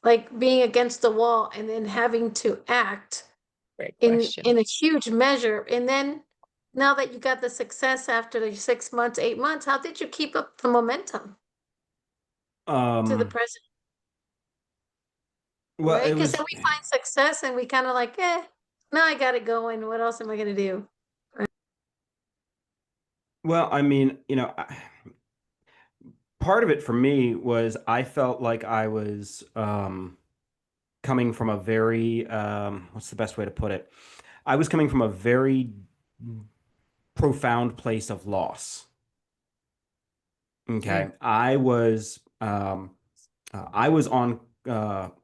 like being against the wall and then having to act great in question. in a huge measure? And then now that you got the success after the 6 months, 8 months, how did you keep up the momentum to the Um, present? well, Right? it Because was then we find success and we kind of like, now I got it going. What else am I gonna do? well, I mean, part of it for me was I felt like I was coming from a very what's the best way to put it? I was coming from a very profound place of loss. Okay. I was on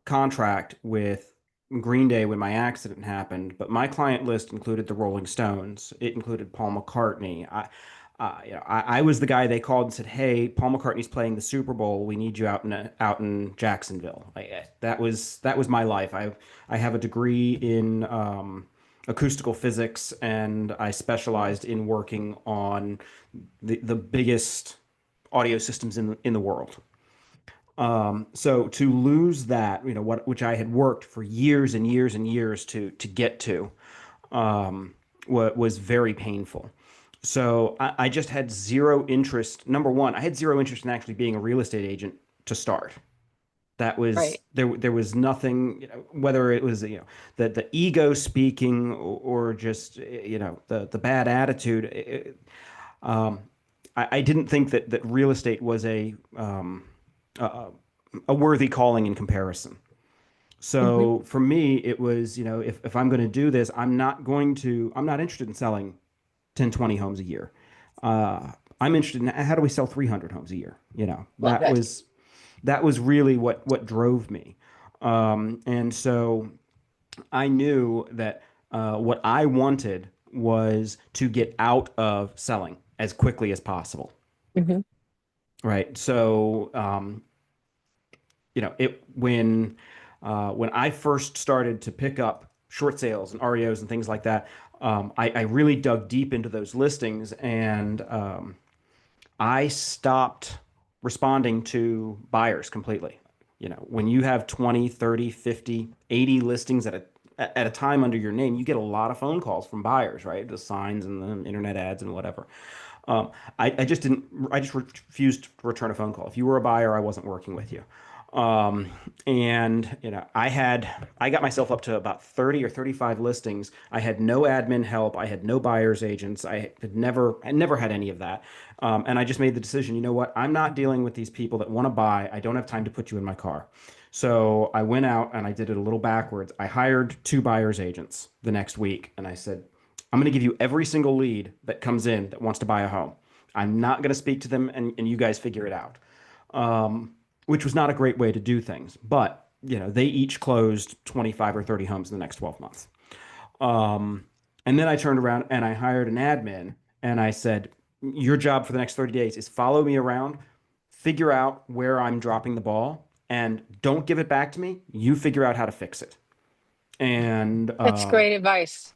contract with Green Day when my accident happened, but my client list included the Rolling Stones. It included Paul McCartney. I was the guy they called and said, "Hey, Paul McCartney's playing the Super Bowl. We need you out in Jacksonville." That was my life. I have a degree in acoustical physics, and I specialized in working on the biggest audio systems in the world. So to lose that, which I had worked for years and years and years to get to, was very painful. So I just had zero interest. Number one, I had zero interest in actually being a real estate agent to start. That was Right. there was nothing, whether it was the ego speaking, or just the bad attitude. Um, I didn't think that real estate was a a worthy calling in comparison. Hmm. So for me, it was, if I'm going to do this, I'm not interested in selling 10, 20 homes a year. Uh, I'm interested in how do we sell 300 homes a year? Love it. That was really what drove me. And so I knew that what I wanted was to get out of selling as quickly as possible. Hmm. Right. So, when I first started to pick up short sales and REOs and things like that, I really dug deep into those listings, and I stopped responding to buyers completely. When you have 20, 30, 50, 80 listings at a time under your name, you get a lot of phone calls from buyers, right? The signs and the internet ads and whatever. I just refused to return a phone call. If you were a buyer, I wasn't working with you. Um, and I got myself up to about 30 or 35 listings. I had no admin help. I had no buyer's agents. I never had any of that. And I just made the decision, you know what? I'm not dealing with these people that want to buy. I don't have time to put you in my car. So I went out and I did it a little backwards. I hired 2 buyer's agents the next week. And I said, I'm going to give you every single lead that comes in that wants to buy a home. I'm not going to speak to them and you guys figure it out. Which was not a great way to do things. But, they each closed 25 or 30 homes in the next 12 months. And then I turned around and I hired an admin and I said, your job for the next 30 days is follow me around, figure out where I'm dropping the ball, and don't give it back to me. You figure out how to fix it. And That's great advice.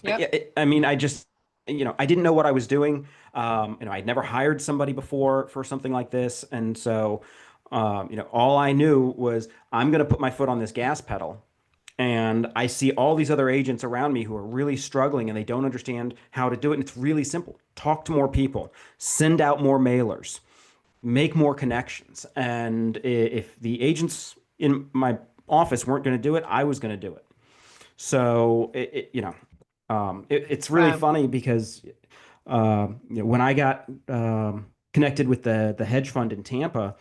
Yep. I mean, I just, I didn't know what I was doing. I'd never hired somebody before for something like this. And so, all I knew was I'm going to put my foot on this gas pedal. And I see all these other agents around me who are really struggling and they don't understand how to do it. And it's really simple. Talk to more people, send out more mailers, make more connections. And if the agents in my office weren't going to do it, I was going to do it. So it's really Wow. funny because when I got connected with the hedge fund in Tampa,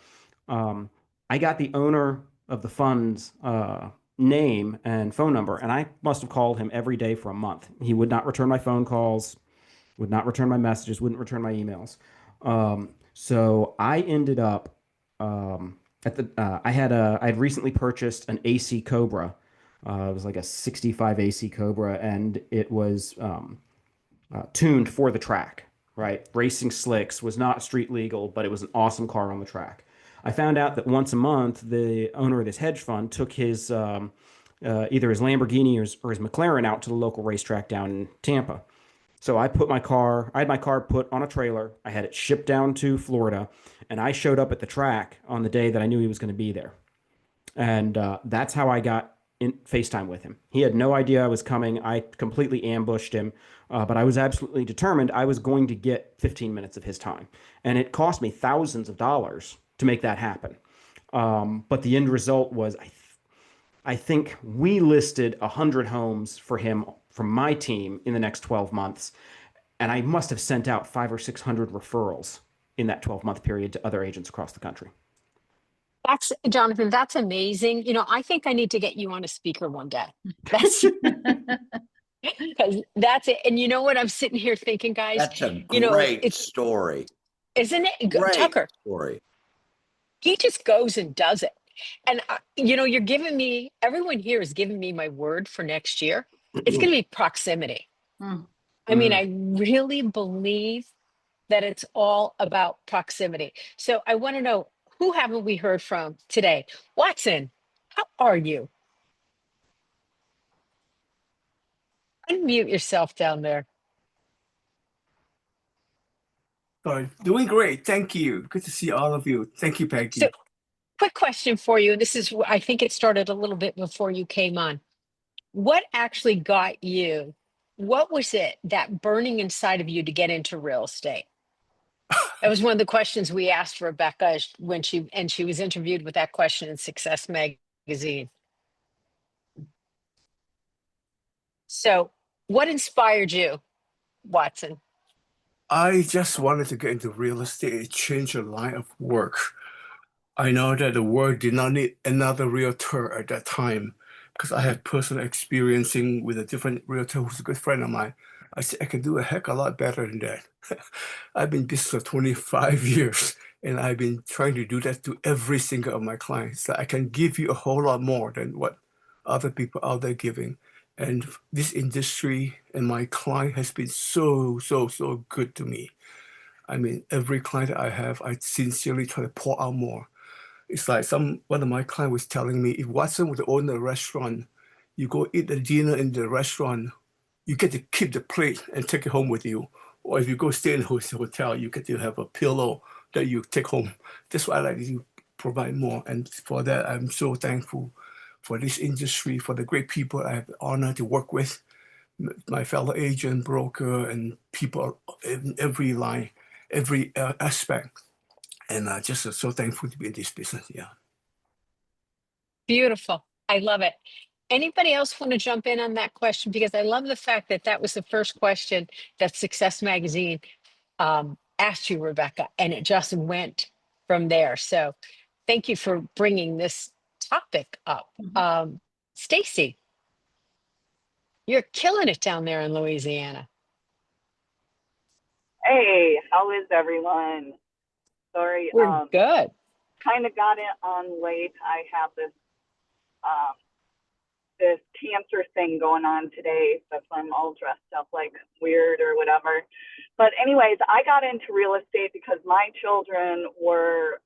I got the owner of the fund's name and phone number, and I must have called him every day for a month. He would not return my phone calls, would not return my messages, wouldn't return my emails. So I ended up I had recently purchased an AC Cobra. It was like a 65 AC Cobra, and it was tuned for the track, right? Racing slicks, was not street legal, but it was an awesome car on the track. I found out that once a month, the owner of this hedge fund took his either his Lamborghini or his McLaren out to the local racetrack down in Tampa. So I had my car put on a trailer. I had it shipped down to Florida, and I showed up at the track on the day that I knew he was going to be there. And that's how I got in FaceTime with him. He had no idea I was coming. I completely ambushed him, but I was absolutely determined I was going to get 15 minutes of his time. And it cost me thousands of dollars to make that happen. But the end result was I think we listed 100 homes for him from my team in the next 12 months. And I must have sent out 500 or 600 referrals in that 12-month period to other agents across the country. That's Jonathan, that's amazing. I think I need to get you on a speaker one day. That's because that's it. And you know what I'm sitting here thinking, guys? That's a great story. Isn't it? Great Tucker, story. he just goes and does it. And you're giving me, everyone here is giving me my word for next year. It's going to be proximity. I mean, I really believe that it's all about proximity. So I want to know, who haven't we heard from today? Watson, how are you? Unmute yourself down there. Doing great. Thank you. Good to see all of you. Thank you, Peggy. So, quick question for you. This is, I think it started a little bit before you came on. What actually got you? What was it that burning inside of you to get into real estate? That was one of the questions we asked Rebecca when she was interviewed with that question in Success Magazine. So, what inspired you, Watson? I just wanted to get into real estate, change the line of work. I know that the world did not need another realtor at that time because I had personal experiencing with a different realtor who's a good friend of mine. I said, I can do a heck of a lot better than that. I've been in business for 25 years and I've been trying to do that to every single of my clients. So I can give you a whole lot more than what other people out there giving. And this industry and my client has been so good to me. I mean, every client that I have, I sincerely try to pour out more. It's like one of my clients was telling me, if Watson would own a restaurant, you go eat the dinner in the restaurant, you get to keep the plate and take it home with you. Or if you go stay in a hotel, you get to have a pillow that you take home. That's why I like to provide more. And for that, I'm so thankful for this industry, for the great people I have the honor to work with, my fellow agent, broker, and people in every line, every aspect. And just so thankful to be in this business. Yeah. Beautiful. I love it. Anybody else want to jump in on that question? Because I love the fact that that was the first question that Success Magazine asked you, Rebecca, and it just went from there. So thank you for bringing this topic up. Stacy, you're killing it down there in Louisiana. Hey, how is everyone? Sorry, We're good. kind of got it on late. I have this cancer thing going on today. That's why I'm all dressed up like weird or whatever. But anyways, I got into real estate because my children were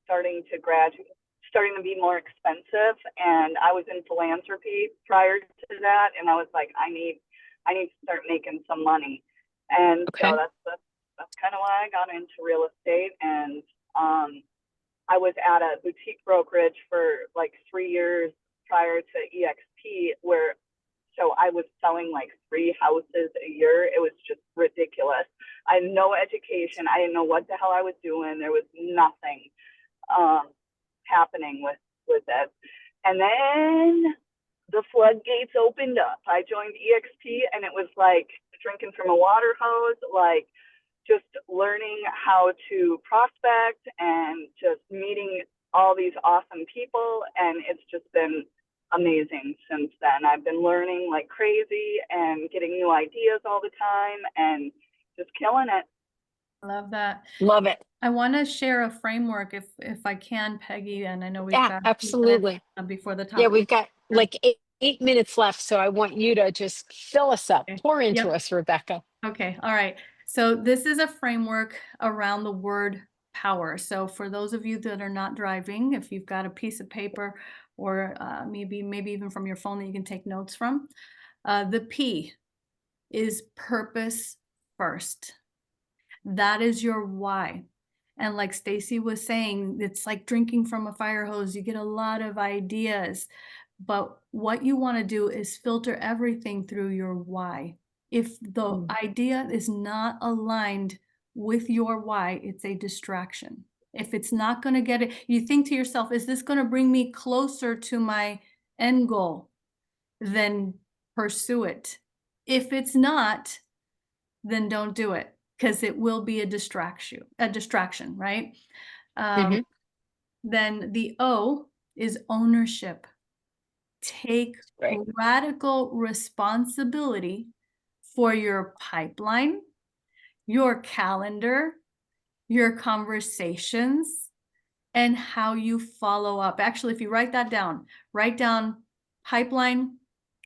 starting to be more expensive, and I was in philanthropy prior to that, and I was like, I need to start making some money. And so that's kind of why I got into real estate. And I was at a boutique brokerage for like 3 years prior to EXP, so I was selling like 3 houses a year. It was just ridiculous. I had no education. I didn't know what the hell I was doing. There was nothing happening with it. And then the floodgates opened up. I joined EXP, and it was like drinking from a water hose, like just learning how to prospect and just meeting all these awesome people. And it's just been amazing since then. I've been learning like crazy and getting new ideas all the time and just killing it. Love that. Love it. I want to share a framework if I can, Peggy, and I know we've got absolutely before the top. Yeah, we've got like 8 minutes left, so I want you to just fill us up, pour into us, Rebecca. Okay, all right. So this is a framework around the word power. So for those of you that are not driving, if you've got a piece of paper or maybe even from your phone that you can take notes from, the P is purpose first. That is your why. And like Stacy was saying, it's like drinking from a fire hose. You get a lot of ideas, but what you want to do is filter everything through your why. If the idea is not aligned with your why, it's a distraction. If it's not going to get it, you think to yourself, is this going to bring me closer to my end goal? Then pursue it. If it's not, then don't do it, because it will be a distraction, right? Then the O is ownership. Take radical responsibility for your pipeline, your calendar, your conversations, and how you follow up. Actually, if you write down pipeline,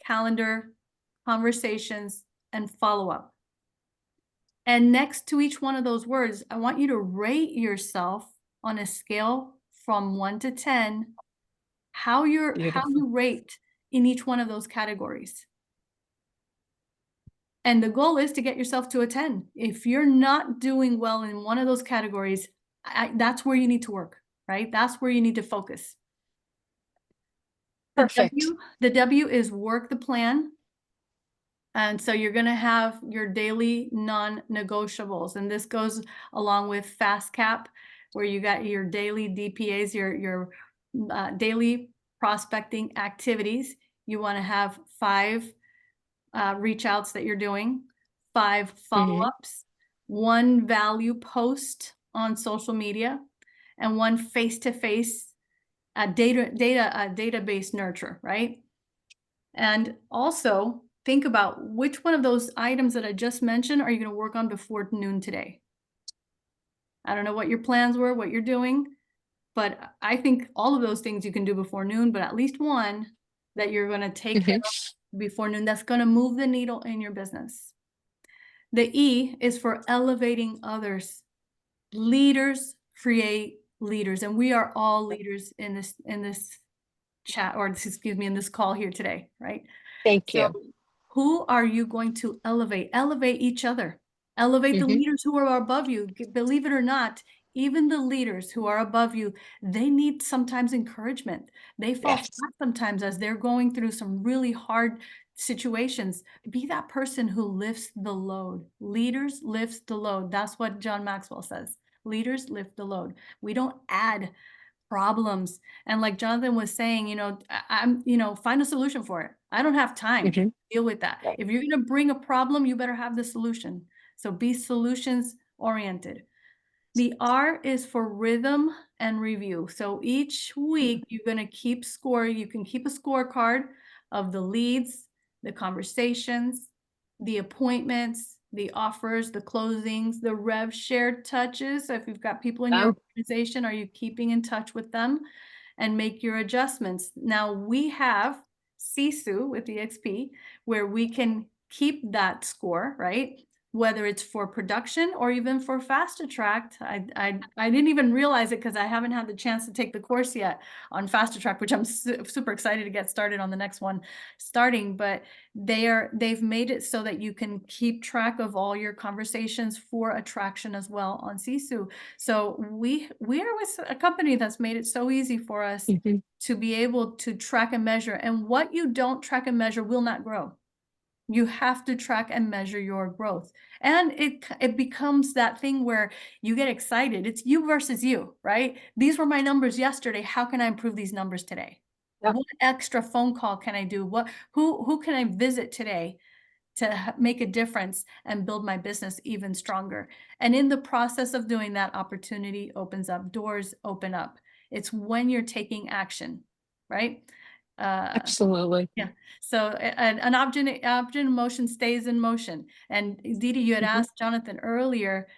calendar, conversations, and follow up. And next to each one of those words, I want you to rate yourself on a scale from 1 to 10, how you rate in each one of those categories. And the goal is to get yourself to a 10. If you're not doing well in one of those categories, that's where you need to work, right? That's where you need to focus. Perfect. The W is work the plan. And so you're going to have your daily non-negotiables. And this goes along with fast cap, where you got your daily DPAs, your daily prospecting activities. You want to have 5 reach outs that you're doing, 5 follow-ups, 1 value post on social media, and 1 face-to-face database nurture, right? And also think about which one of those items that I just mentioned are you going to work on before noon today. I don't know what your plans were, what you're doing, but I think all of those things you can do before noon, but at least one that you're going to take care of before noon that's going to move the needle in your business. The E is for elevating others. Leaders create leaders, and we are all leaders in this chat, or excuse me, in this call here today, right? Thank you. Who are you going to elevate? Elevate each other. Elevate the leaders who are above you. Believe it or not, even the leaders who are above you, they need sometimes encouragement. They fall flat sometimes as they're going through some really hard situations. Be that person who lifts the load. Leaders lift the load. That's what John Maxwell says. Leaders lift the load. We don't add problems. And like Jonathan was saying, I'm, find a solution for it. I don't have time to deal with that. Right. If you're going to bring a problem, you better have the solution. So be solutions oriented. The R is for rhythm and review. So each week you're going to keep score. You can keep a scorecard of the leads, the conversations, the appointments, the offers, the closings, the rev share touches. So if you've got people in your organization, are you keeping in touch with them and make your adjustments? Now we have Sisu with EXP where we can keep that score, right? Whether it's for production or even for fast attract. I didn't even realize it because I haven't had the chance to take the course yet on fast attract, which I'm super excited to get started on the next one starting. But they've made it so that you can keep track of all your conversations for attraction as well on Sisu. So we are with a company that's made it so easy for us to be able to track and measure. And what you don't track and measure will not grow. You have to track and measure your growth. And it becomes that thing where you get excited. It's you versus you, right? These were my numbers yesterday. How can I improve these numbers today? Yep. What extra phone call can I do? Who can I visit today to make a difference and build my business even stronger? And in the process of doing that, opportunity opens up, doors open up. It's when you're taking action, right? Absolutely. Yeah. So an object in motion stays in motion. And Didi, you had asked Jonathan earlier,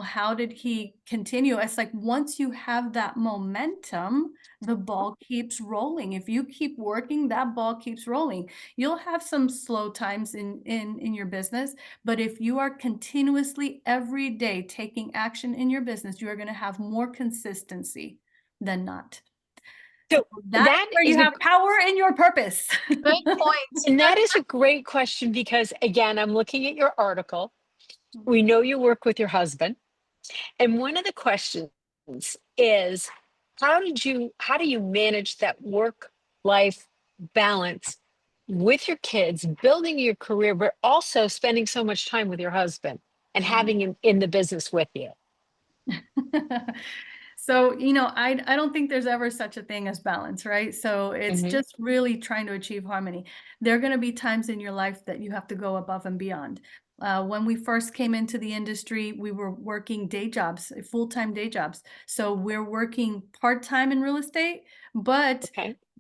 how did he continue? It's like once you have that momentum, the ball keeps rolling. If you keep working, that ball keeps rolling. You'll have some slow times in your business, but if you are continuously every day taking action in your business, you are going to have more consistency than not. So that's that where is you have power in your purpose. Good point. and that is a great question because again, I'm looking at your article. We know you work with your husband. And one of the questions is how do you manage that work-life balance with your kids, building your career, but also spending so much time with your husband and having him in the business with you? So, I don't think there's ever such a thing as balance, right? So it's just really trying to achieve harmony. There are going to be times in your life that you have to go above and beyond. When we first came into the industry, we were working day jobs, full-time day jobs. So we're working part-time in real estate, but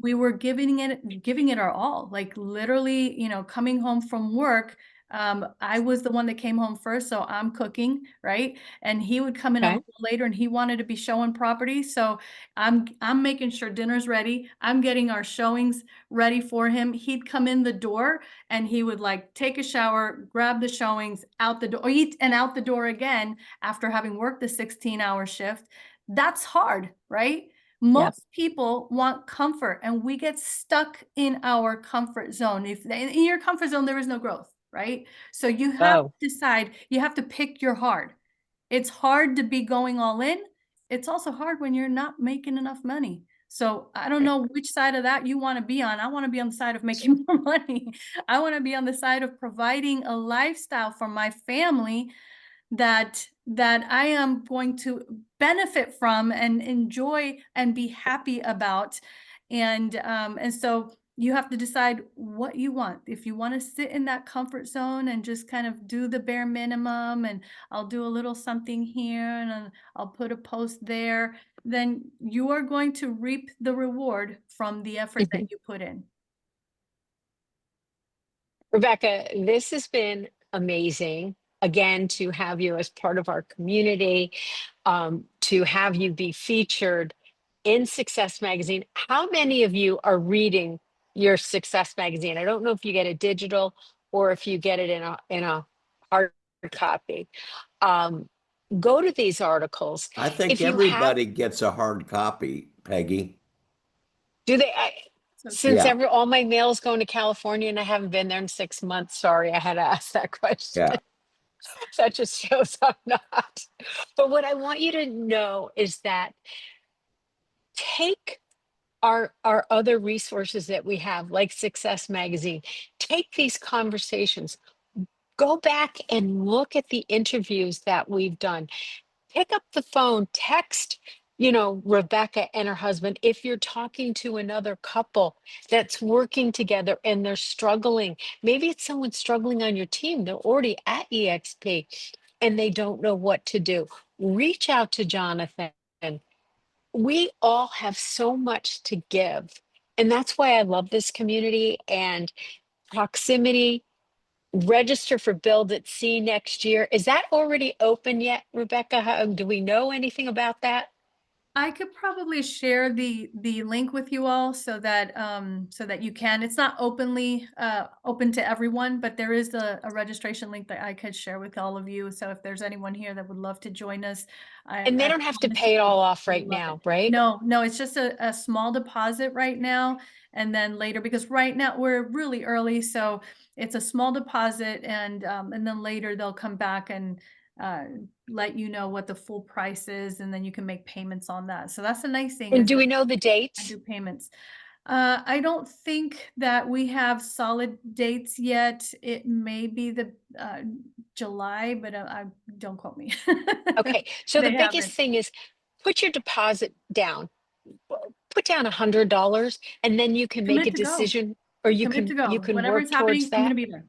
we were giving it our all, like literally, coming home from work. I was the one that came home first, so I'm cooking, right? And he would come in a little later and he wanted to be showing property. So I'm making sure dinner's ready. I'm getting our showings ready for him. He'd come in the door and he would like take a shower, grab the showings, out the door, eat and out the door again after having worked the 16-hour shift. That's hard, right? Most people want comfort and we get stuck in our comfort zone. If in your comfort zone, there is no growth, right? So you have to decide, you have to pick your hard. It's hard to be going all in. It's also hard when you're not making enough money. So I don't know which side of that you want to be on. I want to be on the side of making more money. I want to be on the side of providing a lifestyle for my family that I am going to benefit from and enjoy and be happy about. And so you have to decide what you want. If you want to sit in that comfort zone and just kind of do the bare minimum and I'll do a little something here and I'll put a post there, then you are going to reap the reward from the effort that you put in. Rebecca, this has been amazing. Again, to have you as part of our community, to have you be featured in Success Magazine. How many of you are reading your Success Magazine? I don't know if you get it digital or if you get it in a hard copy. Go to these articles. I think If you have, everybody gets a hard copy, Peggy. do they? Since Yeah. all my mail's going to California and I haven't been there in 6 months, sorry, I had to ask that question. Yeah. That just shows I'm not. But what I want you to know is that take our other resources that we have, like Success Magazine, take these conversations, go back and look at the interviews that we've done. Pick up the phone, text Rebecca and her husband, if you're talking to another couple that's working together and they're struggling, maybe it's someone struggling on your team, they're already at EXP and they don't know what to do. Reach out to Jonathan. We all have so much to give. And that's why I love this community and proximity. Register for Build at Sea next year. Is that already open yet, Rebecca? Do we know anything about that? I could probably share the link with you all so that you can. It's not openly open to everyone, but there is a registration link that I could share with all of you. So if there's anyone here that would love to join us, And they I don't have to promise pay it you all off you'll right love now, it. right? No, it's just a small deposit right now, and then later, because right now we're really early, so it's a small deposit, and then later they'll come back and let you know what the full price is, and then you can make payments on that. So that's the nice thing And is do that we know the I dates? do payments. I don't think that we have solid dates yet. It may be the July, but I don't quote me. Okay, so the They biggest haven't. thing is put your deposit down. Put down $100 and then you can make a Commit to go. decision or you Commit to can go. work Whatever's towards happening, I'm that. gonna be there.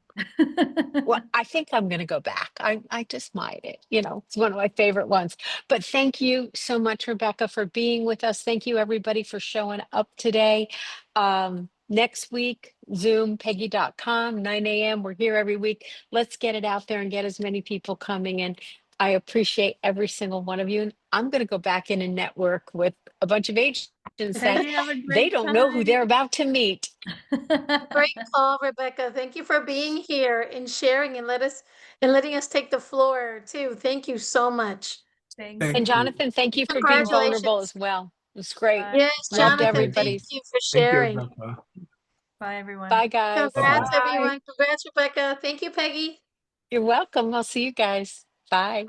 Well, I think I'm going to go back. I just might it. It's one of my favorite ones. But thank you so much, Rebecca, for being with us. Thank you, everybody, for showing up today. Next week, Zoom, Peggy.com, 9 a.m. We're here every week. Let's get it out there and get as many people coming in. I appreciate every single one of you. And I'm going to go back in and network with a bunch of agents that Thank Peggy, have a they great don't know who they're time. about to meet. Great call, Rebecca. Thank you for being here and sharing and letting us take the floor too. Thank you so much. Thank Thank And you. you. Jonathan, thank you for being vulnerable Congratulations. as well. It's great. Bye. Yes, Loved Jonathan, thank everybody's. you for Thank you, sharing. Rebecca. Bye, everyone. Bye, guys. Congrats, Bye-bye. everyone. Congrats, Rebecca. Thank you, Peggy. You're welcome. I'll see you guys. Bye.